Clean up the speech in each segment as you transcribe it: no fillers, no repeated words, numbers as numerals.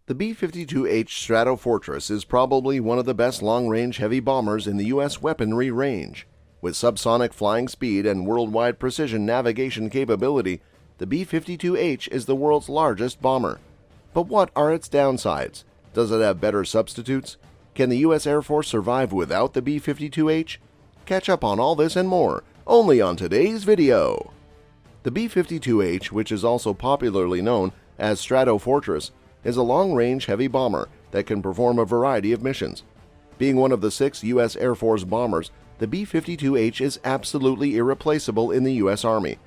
The B-52H Stratofortress is probably one of the best long-range heavy bombers in the U.S. weaponry range. With subsonic flying speed and worldwide precision navigation capability, the B-52H is the world's largest bomber. But what are its downsides? Does it have better substitutes? Can the U.S. Air Force survive without the B-52H? Catch up on all this and more, only on today's video. The B-52H, which is also popularly known as Stratofortress, is a long-range heavy bomber that can perform a variety of missions. Being one of the 6 U.S. Air Force bombers, the B-52H is absolutely irreplaceable in the U.S. Army.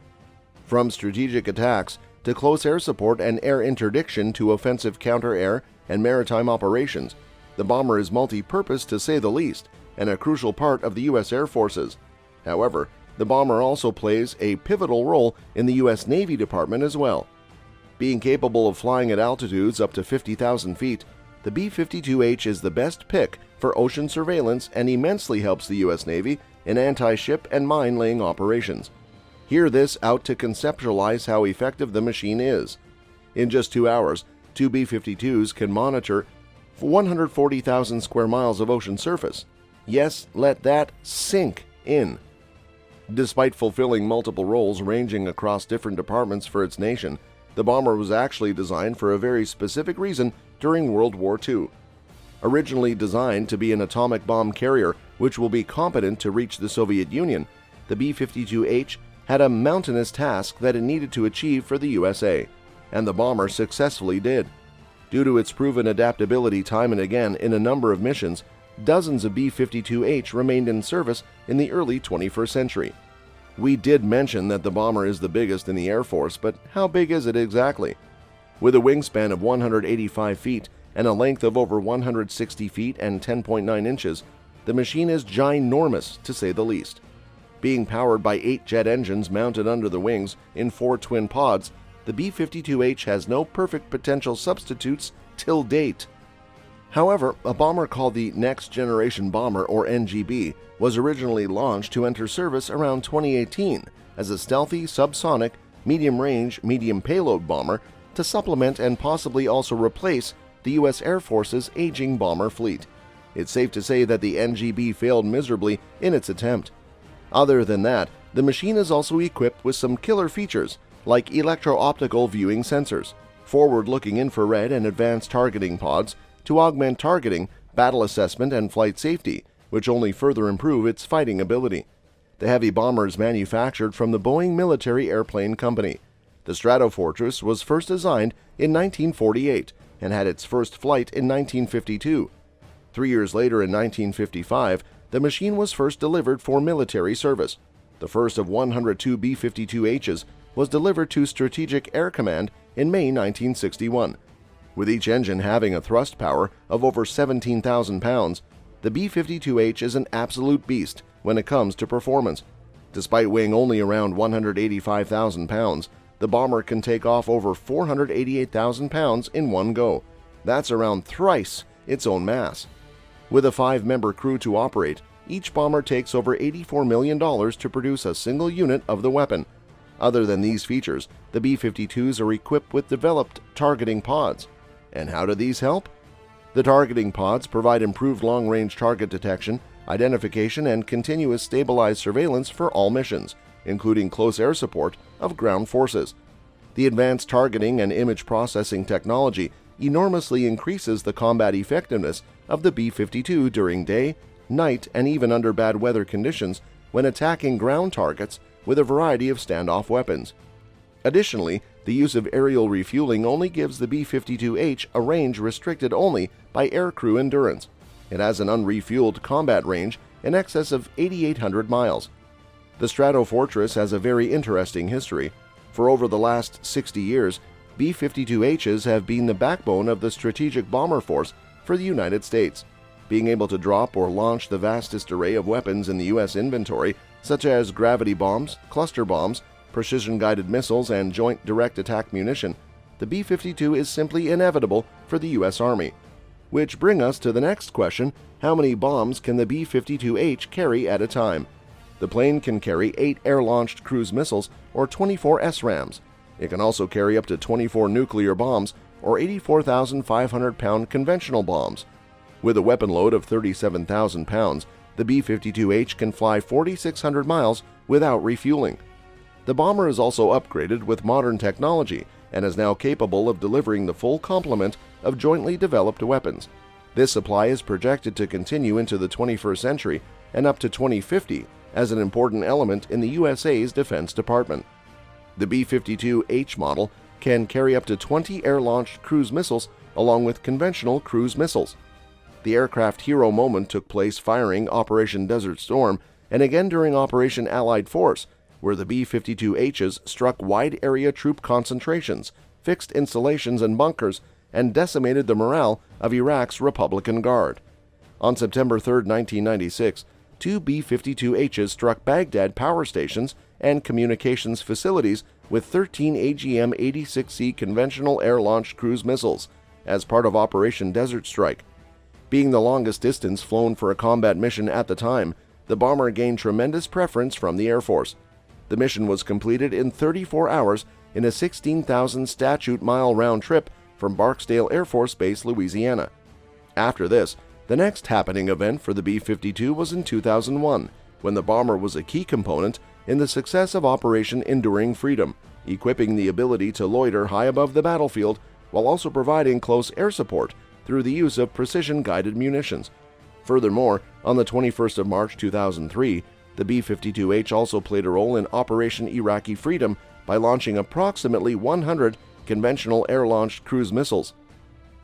From strategic attacks to close air support and air interdiction to offensive counter-air and maritime operations, the bomber is multi-purpose to say the least, and a crucial part of the U.S. Air Forces. However, the bomber also plays a pivotal role in the U.S. Navy Department as well. Being capable of flying at altitudes up to 50,000 feet, the B-52H is the best pick for ocean surveillance and immensely helps the U.S. Navy in anti-ship and mine-laying operations. Hear this out to conceptualize how effective the machine is. In just 2 hours, 2 B-52s can monitor 140,000 square miles of ocean surface. Yes, let that sink in. Despite fulfilling multiple roles ranging across different departments for its nation, the bomber was actually designed for a very specific reason during World War II. Originally designed to be an atomic bomb carrier which will be competent to reach the Soviet Union, the B-52H had a mountainous task that it needed to achieve for the USA, and the bomber successfully did. Due to its proven adaptability time and again in a number of missions, dozens of B-52H remained in service in the early 21st century. We did mention that the bomber is the biggest in the Air Force, but how big is it exactly? With a wingspan of 185 feet and a length of over 160 feet and 10.9 inches, the machine is ginormous to say the least. Being powered by 8 jet engines mounted under the wings in 4 twin pods, the B-52H has no perfect potential substitutes till date. However, a bomber called the Next Generation Bomber, or NGB, was originally launched to enter service around 2018 as a stealthy, subsonic, medium-range, medium-payload bomber to supplement and possibly also replace the U.S. Air Force's aging bomber fleet. It's safe to say that the NGB failed miserably in its attempt. Other than that, the machine is also equipped with some killer features like electro-optical viewing sensors, forward-looking infrared and advanced targeting pods to augment targeting, battle assessment, and flight safety, which only further improve its fighting ability. The heavy bomber is manufactured from the Boeing Military Airplane Company. The Stratofortress was first designed in 1948 and had its first flight in 1952. 3 years later, in 1955, the machine was first delivered for military service. The first of 102 B-52Hs was delivered to Strategic Air Command in May 1961. With each engine having a thrust power of over 17,000 pounds, the B-52H is an absolute beast when it comes to performance. Despite weighing only around 185,000 pounds, the bomber can take off over 488,000 pounds in one go. That's around thrice its own mass. With a 5-member crew to operate, each bomber takes over $84 million to produce a single unit of the weapon. Other than these features, the B-52s are equipped with developed targeting pods. And how do these help? The targeting pods provide improved long-range target detection, identification, and continuous stabilized surveillance for all missions, including close air support of ground forces. The advanced targeting and image processing technology enormously increases the combat effectiveness of the B-52 during day, night, and even under bad weather conditions when attacking ground targets with a variety of standoff weapons. Additionally, the use of aerial refueling only gives the B-52H a range restricted only by aircrew endurance. It has an unrefueled combat range in excess of 8,800 miles. The Stratofortress has a very interesting history. For over the last 60 years, B-52Hs have been the backbone of the strategic bomber force for the United States. Being able to drop or launch the vastest array of weapons in the U.S. inventory, such as gravity bombs, cluster bombs, precision-guided missiles, and joint direct attack munition, the B-52 is simply inevitable for the U.S. Army. Which brings us to the next question: how many bombs can the B-52H carry at a time? The plane can carry 8 air-launched cruise missiles or 24 SRAMs. It can also carry up to 24 nuclear bombs or 84,500-pound conventional bombs. With a weapon load of 37,000 pounds, the B-52H can fly 4,600 miles without refueling. The bomber is also upgraded with modern technology and is now capable of delivering the full complement of jointly developed weapons. This supply is projected to continue into the 21st century and up to 2050 as an important element in the USA's Defense Department. The B-52H model can carry up to 20 air-launched cruise missiles along with conventional cruise missiles. The aircraft hero moment took place firing Operation Desert Storm and again during Operation Allied Force, where the B-52Hs struck wide-area troop concentrations, fixed installations and bunkers, and decimated the morale of Iraq's Republican Guard. On September 3, 1996, two B-52Hs struck Baghdad power stations and communications facilities with 13 AGM-86C conventional air-launched cruise missiles as part of Operation Desert Strike. Being the longest distance flown for a combat mission at the time, the bomber gained tremendous preference from the Air Force. The mission was completed in 34 hours in a 16,000 statute-mile round trip from Barksdale Air Force Base, Louisiana. After this, the next happening event for the B-52 was in 2001, when the bomber was a key component in the success of Operation Enduring Freedom, equipping the ability to loiter high above the battlefield while also providing close air support through the use of precision-guided munitions. Furthermore, on the 21st of March 2003, the B-52H also played a role in Operation Iraqi Freedom by launching approximately 100 conventional air-launched cruise missiles.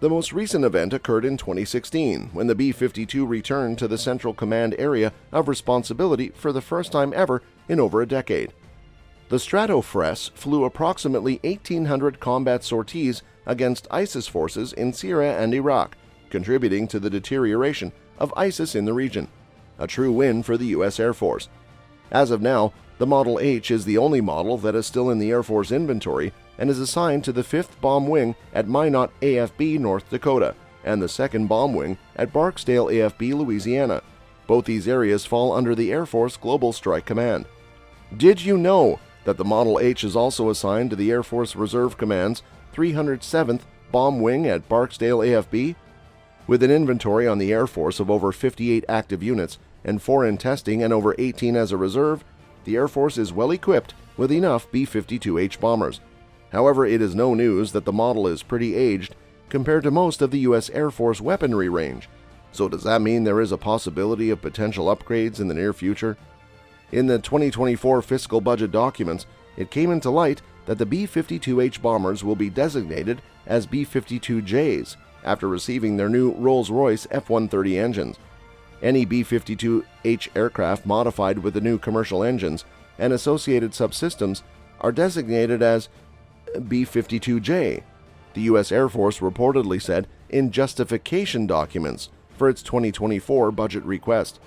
The most recent event occurred in 2016, when the B-52 returned to the Central Command area of responsibility for the first time ever in over a decade. The Stratofortress flew approximately 1,800 combat sorties against ISIS forces in Syria and Iraq, contributing to the deterioration of ISIS in the region. A true win for the U.S. Air Force. As of now, the Model H is the only model that is still in the Air Force inventory and is assigned to the 5th Bomb Wing at Minot AFB, North Dakota, and the 2nd Bomb Wing at Barksdale AFB, Louisiana. Both these areas fall under the Air Force Global Strike Command. Did you know that the Model H is also assigned to the Air Force Reserve Command's 307th Bomb Wing at Barksdale AFB? With an inventory on the Air Force of over 58 active units and 4 in testing and over 18 as a reserve, the Air Force is well equipped with enough B-52H bombers. However, it is no news that the model is pretty aged compared to most of the U.S. Air Force weaponry range. So does that mean there is a possibility of potential upgrades in the near future? In the 2024 fiscal budget documents, it came into light that the B-52H bombers will be designated as B-52Js after receiving their new Rolls-Royce F-130 engines. Any B-52H aircraft modified with the new commercial engines and associated subsystems are designated as B-52J, the U.S. Air Force reportedly said in justification documents for its 2024 budget request.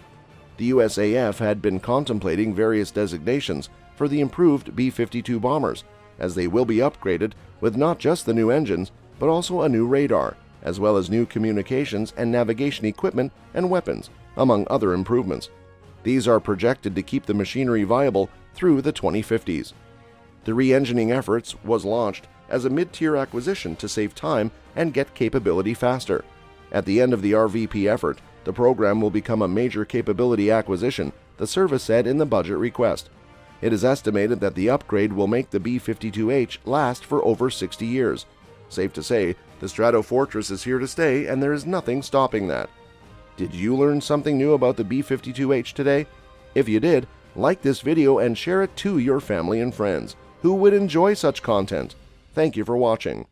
The USAF had been contemplating various designations for the improved B-52 bombers, as they will be upgraded with not just the new engines, but also a new radar, as well as new communications and navigation equipment and weapons, among other improvements. These are projected to keep the machinery viable through the 2050s. The re-engineering efforts was launched as a mid-tier acquisition to save time and get capability faster. At the end of the RVP effort, the program will become a major capability acquisition, the service said in the budget request. It is estimated that the upgrade will make the B-52H last for over 60 years. Safe to say, the Stratofortress is here to stay, and there is nothing stopping that. Did you learn something new about the B-52H today? If you did, like this video and share it to your family and friends who would enjoy such content. Thank you for watching.